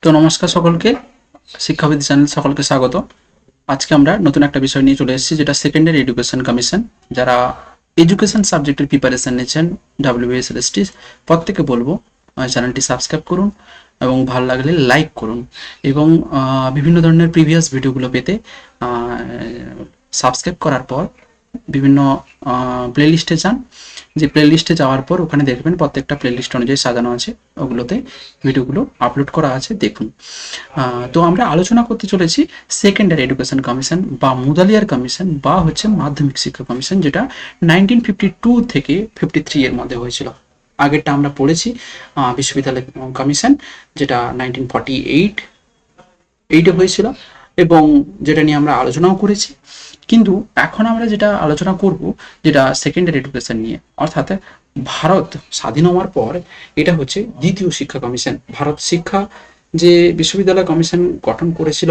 তো নমস্কার সকলকে, শিক্ষাবিদ চ্যানেল সকলকে স্বাগত। আজকে আমরা নতুন একটা বিষয় নিয়ে চলে এসেছি, যেটা সেকেন্ডারি এডুকেশন কমিশন। যারা এডুকেশন সাবজেক্টের প্রিপারেশন নিচ্ছেন WBSLST, প্রত্যেকে বলবো চ্যানেলটি সাবস্ক্রাইব করুন এবং ভালো লাগলে লাইক করুন, এবং বিভিন্ন ধরনের প্রিভিয়াস ভিডিওগুলো পেতে সাবস্ক্রাইব করার পর বিভিন্ন প্লেলিস্টে যান। যে প্লেলিস্টে যাওয়ার পর ওখানে দেখবেন প্রত্যেকটা প্লেলিস্ট অনুযায়ী সাজানো আছে, ওগুলোতে ভিডিওগুলো আপলোড করা আছে, দেখুন। তো আমরা আলোচনা করতে চলেছি সেকেন্ডারি এডুকেশন কমিশন বা মুদালিয়ার কমিশন বা হচ্ছে মাধ্যমিক শিক্ষা কমিশন, যেটা 1952 থেকে 53 এর মধ্যে হয়েছিল। আগেরটা আমরা পড়েছি বিশ্ববিদ্যালয় কমিশন, যেটা 1948 হয়েছিল, এবং যেটা নিয়ে আমরা আলোচনাও করেছি। কিন্তু এখন আমরা যেটা আলোচনা করব, যেটা সেকেন্ডারি এডুকেশন নিয়ে, অর্থাৎ ভারত স্বাধীন হওয়ার পর এটা হচ্ছে দ্বিতীয় শিক্ষা কমিশন। ভারত শিক্ষা যে বিশ্ববিদ্যালয় কমিশন গঠন করেছিল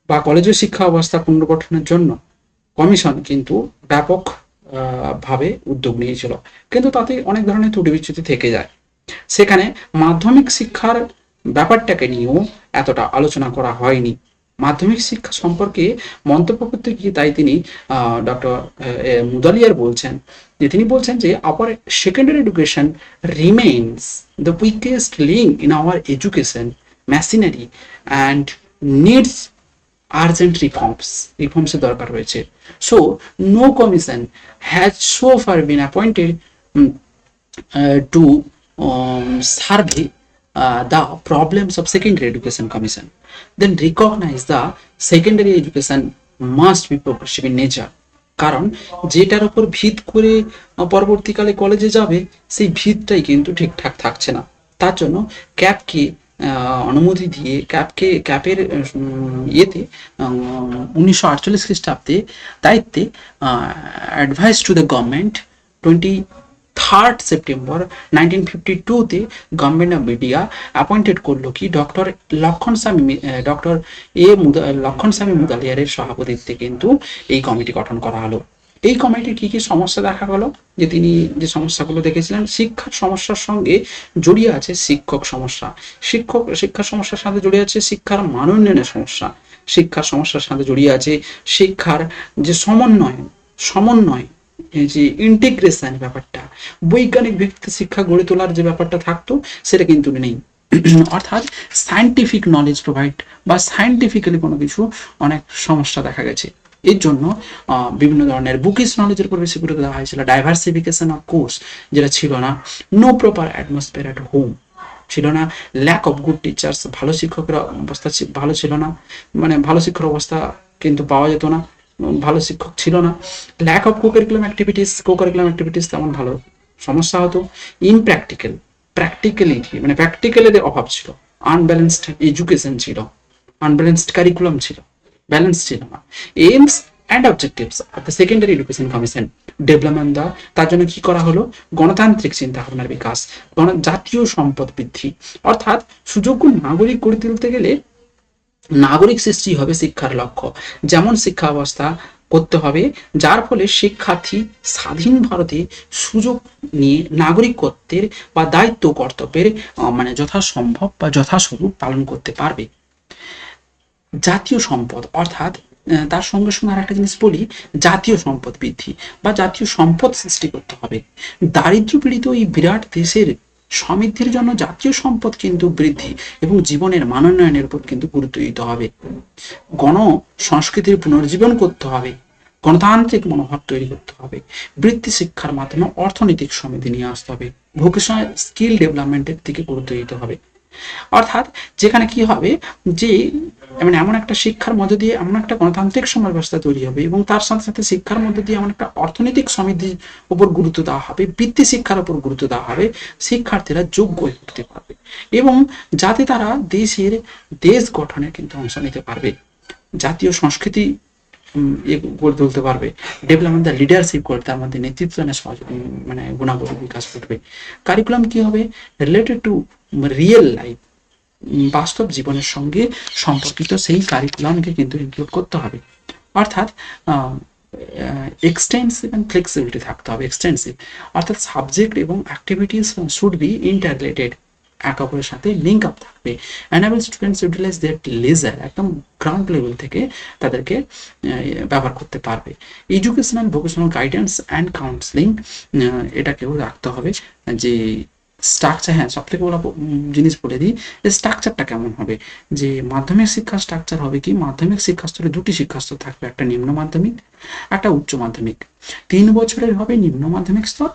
বা কলেজীয় শিক্ষা অবস্থা পুনর্গঠনের জন্য কমিশন কিন্তু ব্যাপক ভাবে উদ্যোগ নিয়েছিল, কিন্তু তাতে অনেক ধরনের ত্রুটি বিচ্যুতি থেকে যায়। সেখানে মাধ্যমিক শিক্ষার ব্যাপারটাকে নিয়েও এতটা আলোচনা করা হয়নি। মাধ্যমিক শিক্ষা সম্পর্কে মন্তব্য করতে গিয়ে তাই তিনি ডক্টর মুদালিয়ার বলছেন যে our secondary education remains the weakest link in our education machinery and needs urgent রিফর্মসের দরকার রয়েছে। So no commission has so far been appointed to survey the problems of secondary education commission, then recognize the secondary education must be progressive in nature. কারণ যেটার উপর ভিত করে পরবর্তীকালে কলেজে যাবে সেই ভিতটাই কিন্তু ঠিকঠাক থাকছে না। তার জন্য ক্যাপকে অনুমতি দিয়ে ক্যাপের ইয়েতে 1948 খ্রিস্টাব্দে দায়িত্বে advice to the government 23rd September 1952-তে গভর্নমেন্ট অফ ইন্ডিয়া অ্যাপয়েন্টেড করলো কি ডক্টর লক্ষণ স্বামী মুদালিয়ারের সভাপতিত্বে কিন্তু এই কমিটি গঠন করা হলো। এই কমিটির কি কি সমস্যা দেখা গেল, যে তিনি যে সমস্যাগুলো দেখেছিলেন, শিক্ষার সমস্যার সঙ্গে জড়িয়ে আছে শিক্ষার সমস্যার সাথে জড়িয়ে আছে শিক্ষার মান উন্নয়নের সমস্যা, শিক্ষার সমস্যার সাথে জড়িয়ে আছে শিক্ষার যে সমন্বয় যে ইন্টিগ্রেশন ব্যাপারটা, বৈজ্ঞানিক ভিত্তিতে শিক্ষা গড়ে তোলার যে ব্যাপারটা থাকতো সেটা কিন্তু নেই। অর্থাৎ সায়েন্টিফিক নলেজ প্রোভাইড বা সায়েন্টিফিক্যালি কোনো কিছু অনেক সমস্যা দেখা গেছে। এর জন্য বিভিন্ন ধরনের বুকিশ নলেজের উপর বেশি গুরুত্ব দেওয়া হয়েছিল। ডাইভার্সিফিকেশন অফ কোর্স যেটা ছিল না, no proper atmosphere at home ছিল না, ল্যাক অফ গুড টিচার্স, ভালো শিক্ষকের অবস্থা ভালো ছিল না, মানে ভালো শিক্ষকের অবস্থা কিন্তু পাওয়া যেত না, ভালো শিক্ষক ছিল না, ল্যাক অফ কোকারিকুলাম অ্যাক্টিভিটিস তেমন ভালো সমস্যা হতো, প্র্যাকটিক্যালের অভাব ছিল, আনব্যালেন্সড এডুকেশন ছিল, আনব্যালেন্সড কারিকুলাম ছিল, ব্যালেন্স ছিল না। AIIMS and objectives of the secondary education commission development তার জন্য কি করা হলো, গণতান্ত্রিক চিন্তা ভাবনার বিকাশ, জাতীয় সম্পদ বৃদ্ধি, অর্থাৎ সুযোগ্য নাগরিক গড়ে তুলতে গেলে নাগরিক সৃষ্টি হবে শিক্ষার লক্ষ্য। যেমন শিক্ষা ব্যবস্থা করতে হবে যার ফলে শিক্ষার্থী স্বাধীন ভারতে সুযোগ নিয়ে নাগরিকত্বের বা দায়িত্ব কর্তব্যের মানে যথাসম্ভব বা যথাস্বরূপ পালন করতে পারবে। জাতীয় সম্পদ, অর্থাৎ তার সঙ্গে সঙ্গে আর একটা জিনিস বলি, জাতীয় সম্পদ বৃদ্ধি বা জাতীয় সম্পদ সৃষ্টি করতে হবে। দারিদ্র পীড়িত এই বিরাট দেশের সমৃদ্ধির জন্য জাতীয় সম্পদ কিন্তু বৃদ্ধি এবং জীবনের মানোন্নয়নের উপর কিন্তু গুরুত্ব দিতে হবে। গণ সংস্কৃতির পুনর্জীবন করতে হবে, গণতান্ত্রিক মনোভাব তৈরি করতে হবে, বৃত্তি শিক্ষার মাধ্যমে অর্থনৈতিক সমৃদ্ধি নিয়ে আসতে হবে, ভোকেশনাল স্কিল ডেভেলপমেন্টের দিকে গুরুত্ব দিতে হবে। অর্থাৎ যেখানে কি হবে, যে মানে এমন একটা শিক্ষার মধ্যে দিয়ে এমন একটা গণতান্ত্রিক সমাজ ব্যবস্থা তৈরি হবে এবং তার সাথে সাথে শিক্ষার মধ্যে দিয়ে এমন একটা অর্থনৈতিক সমৃদ্ধির উপর গুরুত্ব দেওয়া হবে, বৃত্তি শিক্ষার উপর গুরুত্ব দেওয়া হবে, শিক্ষার্থীরা যোগ্য হয়ে উঠতে পারবে এবং যাতে তারা দেশ গঠনে কিন্তু অংশ নিতে পারবে, জাতীয় সংস্কৃতি গড়ে তুলতে পারবে, ডেভেলপমেন্ট দ্য লিডারশিপ করে তার মধ্যে নেতৃত্ব মানে গুণাবলী বিকাশ ঘটবে। কারিকুলাম কি হবে, রিলেটেড টু রিয়েল লাইফ, বাস্তব জীবনের সঙ্গে সম্পর্কিত সেই কারিকুলামকে কিন্তু ইনক্লুড করতে হবে। অর্থাৎ এক্সটেন্সিভ অ্যান্ড ফ্লেক্সিবিলিটি থাকতে হবে। এক্সটেন্সিভ অর্থাৎ সাবজেক্ট এবং অ্যাক্টিভিটিস শুড বি ইন্টাররিলেটেড, একে অপরের সাথে লিঙ্ক আপ থাকবে। অ্যানাবল স্টুডেন্টস ইউটিলাইজ দেয়ার লেজার, একদম গ্রাউন্ড লেভেল থেকে তাদেরকে ব্যবহার করতে পারবে। Educational vocational guidance and counselling, এটাকেও রাখতে হবে যে স্ট্রাকচার। হ্যাঁ, সব থেকে বড় জিনিস বলে দিই, যে স্ট্রাকচারটা কেমন হবে, যে মাধ্যমিক শিক্ষার স্ট্রাকচার হবে কি, মাধ্যমিক শিক্ষাস্তরে দুটি শিক্ষাস্তর থাকবে, একটা নিম্ন মাধ্যমিক, একটা উচ্চ মাধ্যমিক। 3 বছরের হবে নিম্ন মাধ্যমিক স্তর,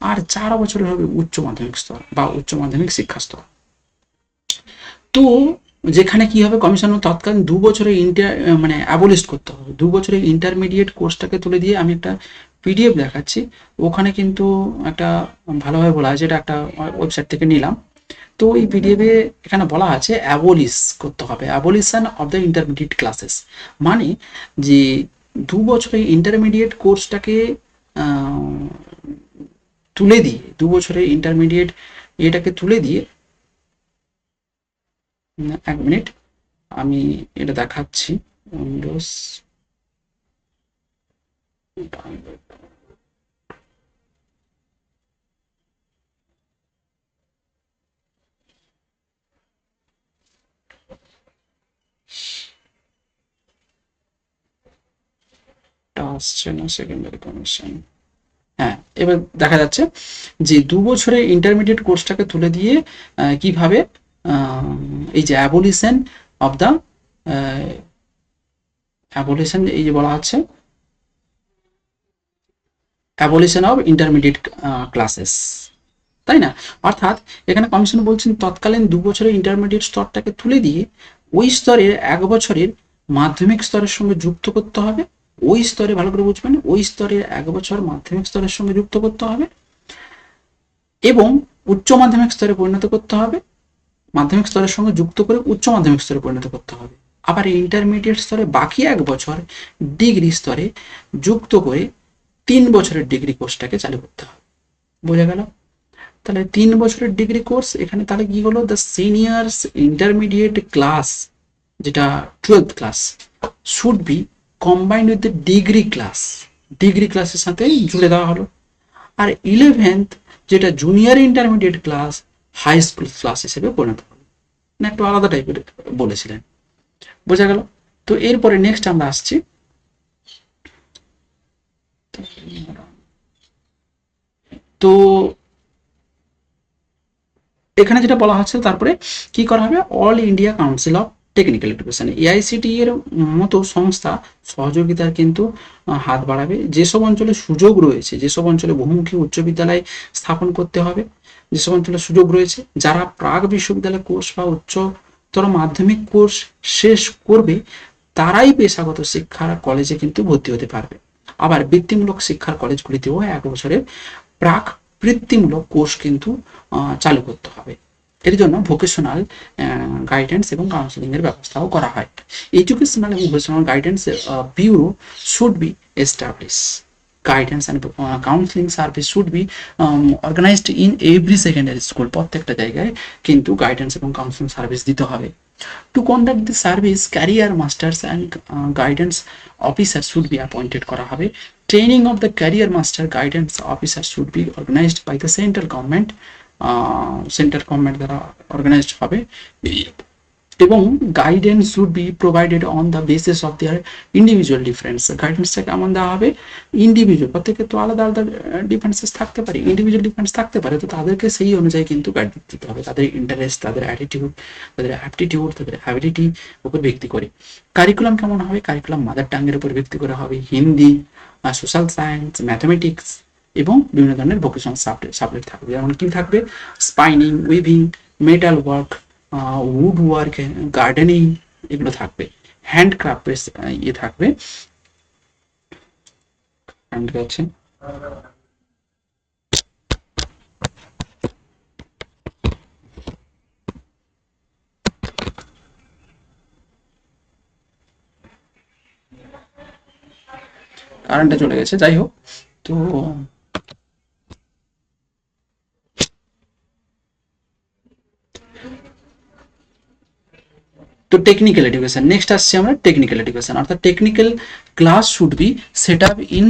আর 4 বছরের হবে উচ্চ মাধ্যমিক স্তর বা উচ্চ মাধ্যমিক শিক্ষা স্তর। তো যেখানে কি হবে, কমিশন তৎকালীন 2 বছরের মানে অ্যাবলিশ করতে হবে, 2 বছরের ইন্টারমিডিয়েট কোর্সটাকে তুলে দিয়ে, আমি একটা পিডিএফ দেখাচ্ছি, ওখানে কিন্তু একটা ভালোভাবে বলা আছে, এটা একটা ওয়েবসাইট থেকে নিলাম। তো এই পিডিএফে এখানে বলা আছে অ্যাবলিশ করতে হবে, abolition of the intermediate classes, মানে যে 2 বছরের ইন্টারমিডিয়েট কোর্সটাকে তুলে দিয়ে, 2 বছরের ইন্টারমিডিয়েট এটাকে তুলে দিয়ে, 1 মিনিট আমি এটা দেখাচ্ছি। উইন্ডোজ আসছে না, সেকেন্ডারি কমিশন। হ্যাঁ, এবার দেখা যাচ্ছে যে 2 বছরের ইন্টারমিডিয়েট কোর্সটাকে তুলে দিয়ে কিভাবে এই যে অ্যাবলিশন অফ দ্য অ্যাবলিশন, এই যে বলা আছে অ্যাবলিশন অফ ইন্টারমিডিয়েট ক্লাসেস, তাই না? অর্থাৎ এখানে কমিশন বলছেন তৎকালীন 2 বছরের ইন্টারমিডিয়েট স্তরটাকে তুলে দিয়ে ওই স্তরের 1 বছরের মাধ্যমিক স্তরের সঙ্গে যুক্ত করতে হবে। ওই স্তরে, ভালো করে বুঝবেন, ওই স্তরের 1 বছর মাধ্যমিক স্তরের সঙ্গে যুক্ত করতে হবে এবং উচ্চ মাধ্যমিক স্তরে পরিণত করতে হবে, মাধ্যমিক স্তরের সঙ্গে যুক্ত করে উচ্চ মাধ্যমিক স্তরে পরিণত করতে হবে। আবার ইন্টারমিডিয়েট স্তরে বাকি 1 বছর ডিগ্রি স্তরে যুক্ত করে 3 বছরের ডিগ্রি কোর্সটাকে চালু করতে হবে। বোঝা গেল? তাহলে 3 বছরের ডিগ্রি কোর্স, এখানে তাহলে কি হলো, দ্য সিনিয়র্স ইন্টারমিডিয়েট ক্লাস, যেটা 12th ক্লাস, should be combined with the degree class, degree ক্লাসের সাথে জুড়ে দেওয়া হলো। আর 11th যেটা junior intermediate class, high school class হিসেবে পরিণত হলো, না একটু আলাদা টাইপের বলেছিলেন। বোঝা গেল? তো এরপরে নেক্সট আমরা আসছি, তো এখানে যেটা বলা হচ্ছে, তারপরে কি করা হবে, all India council of technical education, AICTE এর মতো সংস্থা সহযোগিতার কিন্তু হাত বাড়াবে। যেসব অঞ্চলে সুযোগ রয়েছে, যেসব অঞ্চলে বহুমুখী উচ্চ বিদ্যালয় স্থাপন করতে হবে, যেসব অঞ্চলে সুযোগ রয়েছে, যারা প্রাক বিশ্ববিদ্যালয় কোর্স বা উচ্চতর মাধ্যমিক কোর্স শেষ করবে, তারাই পেশাগত শিক্ষার কলেজে কিন্তু ভর্তি হতে পারবে। আবার বৃত্তিমূলক শিক্ষার কলেজগুলিতেও 1 বছরের প্রাক বৃত্তিমূলক কোর্স কিন্তু চালু করতে হবে। এর জন্য ভোকেশনাল গাইডেন্স এবং কাউন্সিলিং এর ব্যবস্থাও করা হয়। এডুকেশনাল এবং vocational guidance bureau should be establish, guidance and counselling service should be organised in every secondary school, প্রত্যেকটা জায়গায় কিন্তু গাইডেন্স এবং কাউন্সিলিং সার্ভিস দিতে হবে। To conduct the service, career masters and guidance officers should be appointed করা হবে। Training of the career master guidance officer should be organized by the central government, central government দ্বারা organised হবে, এবং guidance should be provided on the basis of their individual difference. গাইডেন্সটা কেমন দেওয়া হবে, individual, প্রত্যেকের তো আলাদা আলাদা ডিফারেন্সেস থাকতে পারে, ইন্ডিভিজুয়াল ডিফারেন্স থাকতে পারে, তো তাদেরকে সেই অনুযায়ী কিন্তু গাইড দিতে হবে, তাদের ইন্টারেস্ট, তাদের অ্যাটিটিউড, তাদের অ্যাপটিটিউড, তাদের অ্যাবিলিটি উপর ভিত্তি করে। কারিকুলাম কেমন হবে, কারিকুলাম মাদার টাঙ্গের উপর ভিত্তি করে হবে, হিন্দি, সোশ্যাল সায়েন্স, ম্যাথামেটিক্স এবং বিভিন্ন ধরনের ভোকেশনাল সাবজেক্ট থাকবে, যেমন কি থাকবে, spinning, weaving, metal work, wood work, gardening, এগুলো থাকবে। হ্যান্ডক্রাফটের ইয়ে থাকবে, হ্যান্ড আছে, কারেন্টটা চলে গেছে, যাই হোক। তো তো টেকনিক্যাল এডুকেশন, নেক্সট আসছে আমরা টেকনিক্যাল এডুকেশন, অর্থাৎ technical class should B set up in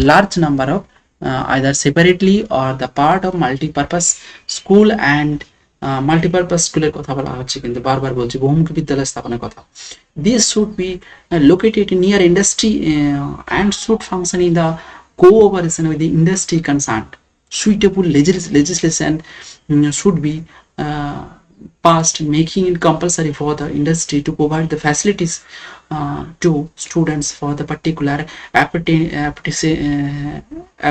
large number of either separately or the part of multi-purpose school and multipurpose স্কুলের কথা বলা হচ্ছে, কিন্তু বারবার বলছি বহুমুখী বিদ্যালয় স্থাপনের কথা। This should be located near industry and should function in the cooperation with the industry concerned. Suitable legislation should be passed, making it compulsory for the industry to provide the facilities to students for the particular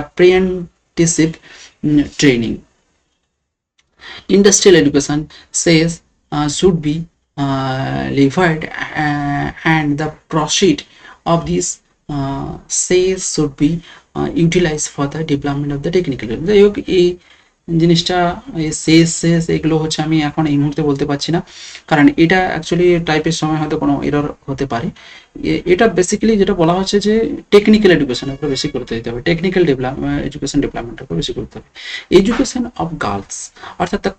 apprenticeship training. Industrial education says should be levied, and the proceed of these says should be utilized for the development of the technical. যাই হোক, এই জিনিসটা শেষ এগুলো হচ্ছে আমি এখন এই মুহূর্তে বলতে পারছি না, কারণ এটা অ্যাকচুয়ালি টাইপের সময় হয়তো কোনো এরর হতে পারে। এটা বেসিক্যালি যেটা বলা হচ্ছে যে টেকনিক্যাল এডুকেশনের উপর বেশি গুরুত্ব দিতে হবে, টেকনিক্যাল এডুকেশন ডেভেলপমেন্টের উপর বেশি গুরুত্ব হবে। এডুকেশন অফ গার্লস, অর্থাৎ the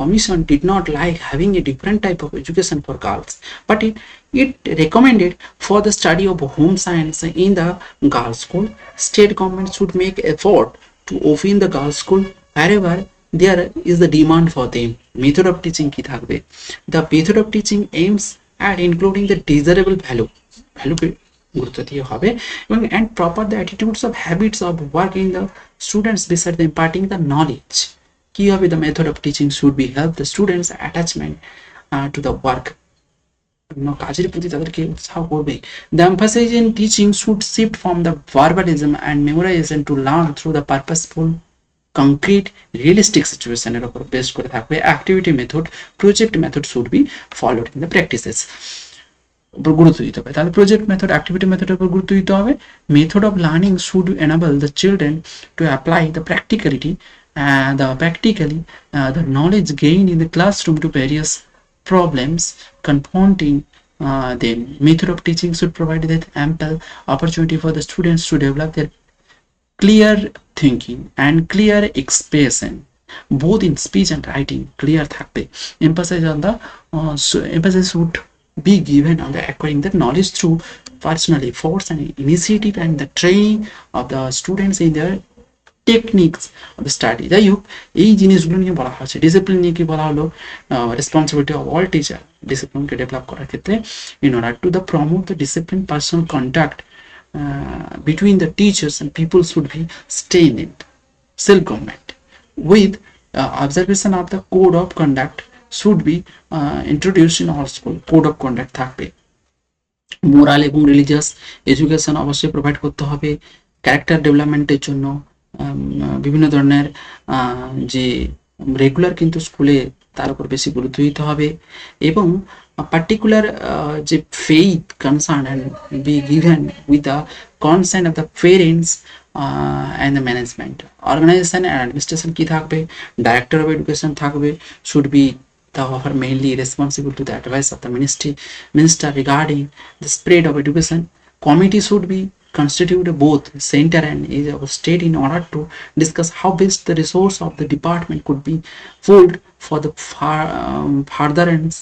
commission did not like having a different type of education for girls, but it recommended for the study of home science in the girls' school. State government should make effort to open the girls' school wherever there is the demand for them. Method of teaching কি থাকবে? The method of teaching aims at including the desirable value গুরুত্ব দিয়ে হবে, এবং and proper the attitudes of habits of work in the students besides the imparting the knowledge. কি হবে? The method of teaching should be help the students attachment to the work, কাজের প্রতি তাদেরকে উৎসাহ করবে। The emphasis in teaching should shift from the verbalism and memorization to learn through the purposeful concrete realistic situation এর উপর base করে থাকবে। Activity method, project method should be followed in the practices উপর গুরুত্ব দিতে হবে। তাহলে প্রজেক্ট মেথড, অ্যাক্টিভিটি মেথডের উপর গুরুত্ব দিতে হবে। Method of learning should enable the children to apply the practically the knowledge gained in the classroom to various problems confronting them. Method of teaching should provide that ample opportunity for the students to develop their clear thinking and clear expression both in speech and writing. Clear থাকবে। Emphasis should be given on the acquiring the knowledge through personal efforts and initiative and the training of the students in their techniques of study. যাই হোক, এই জিনিসগুলো নিয়ে বলা হচ্ছে। Discipline নিয়ে কি বলা হলো? রেসপন্সিবিলিটি অফ অল টিচার, ডিসিপ্লিনকে ডেভেলপ করার ক্ষেত্রে in order to the promote the discipline personal contact between the teachers and people should be staying in self government with observation of the code of conduct should be introduced in all school. code of conduct থাকবে। Moral এবং religious education অবশ্যই provide করতে হবে character ডেভেলপমেন্টের জন্য। বিভিন্ন ধরনের যে রেগুলার কিন্তু স্কুলে তার উপর বেশি গুরুত্ব দিতে হবে, এবং পার্টিকুলার যে faith concern and be given with the consent of the parents and the management. Organisation and administration কি থাকবে? ডাইরেক্টর অফ এডুকেশন থাকবে, should be the offer mainly responsible to the advice of the minister regarding the spread of education. Committee should be constituted both center and of state in order to discuss how best the resource of the department could be pooled for the furtherance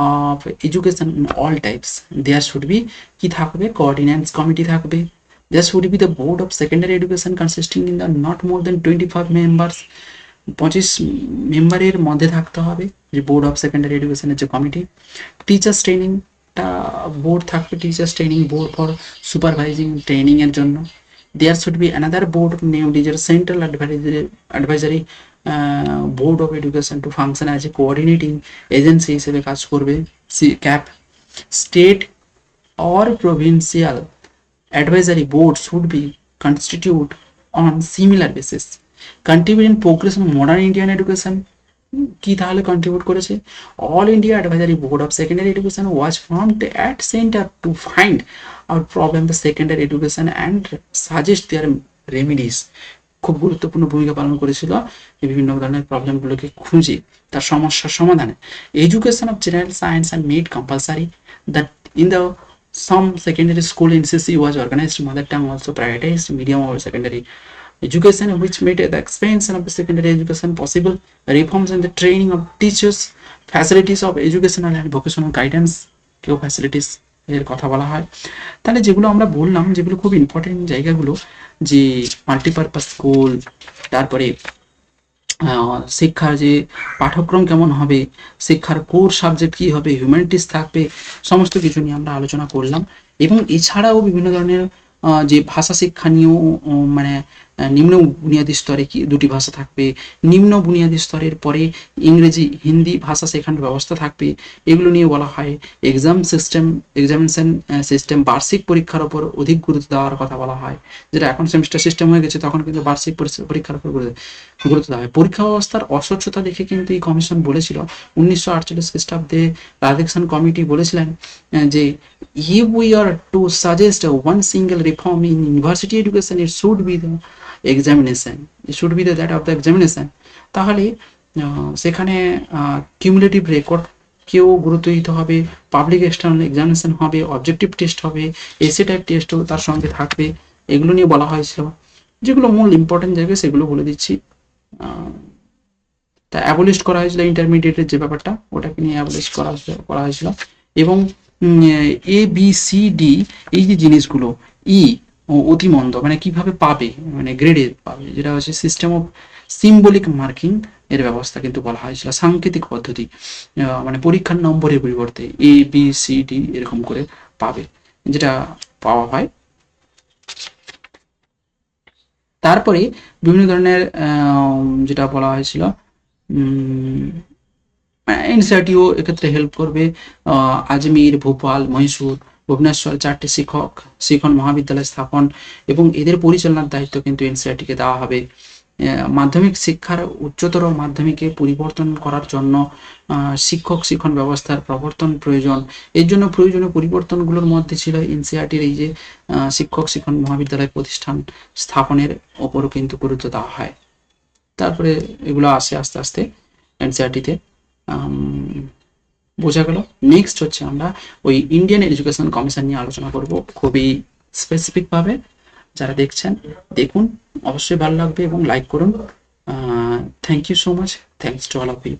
of education in all types. There should be কি থাকবে? coordinates committee থাকবে। There should be the board of secondary education consisting in the not more than 25 members, 25 মেম্বারের মধ্যে থাকতে হবে যে board of secondary এডুকেশনের যে কমিটি। টিচার্স ট্রেনিংটা বোর্ড থাকবে, teachers training board for supervising training এর জন্য। There should be another board name teacher central advisory board of education to function as a coordinating agency হিসেবে কাজ করবে। Cap state or provincial advisory board should be constituted on similar basis. Contribute in progress on modern Indian education কি তাহলে contribute করেছে? All India advisory board of secondary education was formed at centre to find out problem the secondary education and suggest their remedies. খুব গুরুত্বপূর্ণ ভূমিকা পালন করেছিল বিভিন্ন ধরনের প্রবলেমগুলোকে খুঁজে তার সমস্যার সমাধানে। Education of general science and made compulsory that in the some secondary school in CC was organized mother tongue also prioritized medium or secondary education, which made the expansion of the secondary education possible. Reforms in the training of teachers, facilities of educational and vocational guidance কেউ facilities এর কথা বলা হয়। তাহলে যেগুলো আমরা বললাম, যেগুলো খুব ইম্পর্টেন্ট জায়গাগুলো, যে মাল্টিপারপাস স্কুল, তারপরে শিক্ষার যে পাঠ্যক্রম কেমন হবে, শিক্ষার কোর সাবজেক্ট কী হবে, হিউম্যানিটিস থাকবে, সমস্ত কিছু নিয়ে আমরা আলোচনা করলাম। এবং এছাড়াও বিভিন্ন ধরনের যে ভাষা শিক্ষা নিয়েও মানে নিম্ন বুনিয়াদী স্তরে কি দুটি ভাষা থাকবে, নিম্ন বুনিয়াদী স্তরের পরে ইংরেজি হিন্দি ভাষা শেখানোর ব্যবস্থা থাকবে, এগুলো নিয়ে বলা হয়। এক্সামিনেশন সিস্টেম, বার্ষিক পরীক্ষার ওপর অধিক গুরুত্ব দেওয়ার কথা বলা হয়, যেটা এখন সেমিস্টার সিস্টেম হয়ে গেছে, তখন কিন্তু বার্ষিক পরীক্ষার উপর গুরুত্ব দেওয়া হয়। পরীক্ষা ব্যবস্থার অস্বচ্ছতা দেখে কিন্তু এই কমিশন বলেছিল 1948 খ্রিস্টাব্দে রাধাকৃষ্ণন কমিটি বলেছিলেন যে if we are to suggest one single reform in university education, it should be the examination, it should be the that of the examination। তাহলে সেখানে কিউমুলেটিভ রেকর্ড কেউ গুরুত্ব দিতে হবে, পাবলিক এক্সটার্নাল এক্সামিনেশন হবে, অবজেক্টিভ টেস্ট হবে, এসে type টেস্টও তার সঙ্গে থাকবে, এগুলো নিয়ে বলা হয়েছিল। যেগুলো মূল ইম্পর্টেন্ট জায়গায় সেগুলো বলে দিচ্ছি। তা অ্যাবলিশ করা হয়েছিল ইন্টারমিডিয়েটের যে ব্যাপারটা, ওটাকে নিয়ে অ্যাবলিশ করা হয়েছিল। এবং এ বি সি ডি এই যে জিনিসগুলো, ই অতিমন্দ মানে কিভাবে পাবে, মানে গ্রেডে পাবে, যেটা হচ্ছে সিস্টেম অফ সিম্বলিক মার্কিং এর ব্যবস্থা কিন্তু বলা হয়েছিল, সাংকেতিক পদ্ধতি, মানে পরীক্ষার নম্বরের পরিবর্তে এ বি সি ডি এরকম করে পাবে, যেটা পাওয়া হয়। তারপরে বিভিন্ন ধরনের যেটা বলা হয়েছিল এনসিআরটিও এক্ষেত্রে হেল্প করবে। আজমির, ভোপাল, মহীশূর, ভুবনেশ্বর 4টি শিখন মহাবিদ্যালয় স্থাপন এবং এদের পরিচালনার দায়িত্ব কিন্তু এনসিআরটিকে দেওয়া হবে। মাধ্যমিক শিক্ষার উচ্চতর মাধ্যমিকে পরিবর্তন করার জন্য শিক্ষক শিক্ষণ ব্যবস্থার প্রবর্তন প্রয়োজন। এর জন্য প্রয়োজনীয় পরিবর্তনগুলোর মধ্যে ছিল এনসিআরটির এই যে শিক্ষক শিক্ষণ মহাবিদ্যালয় প্রতিষ্ঠান স্থাপনের ওপরও কিন্তু গুরুত্ব দেওয়া হয়। তারপরে এগুলো আসে আস্তে আস্তে এনসিআরটিতে বোঝা গেল। নেক্সট হচ্ছে আমরা ওই ইন্ডিয়ান এডুকেশন কমিশন নিয়ে আলোচনা করব খুবই স্পেসিফিকভাবে। যারা দেখছেন দেখুন, অবশ্যই ভালো লাগবে এবং লাইক করুন। Thank you so much, thanks to all of you.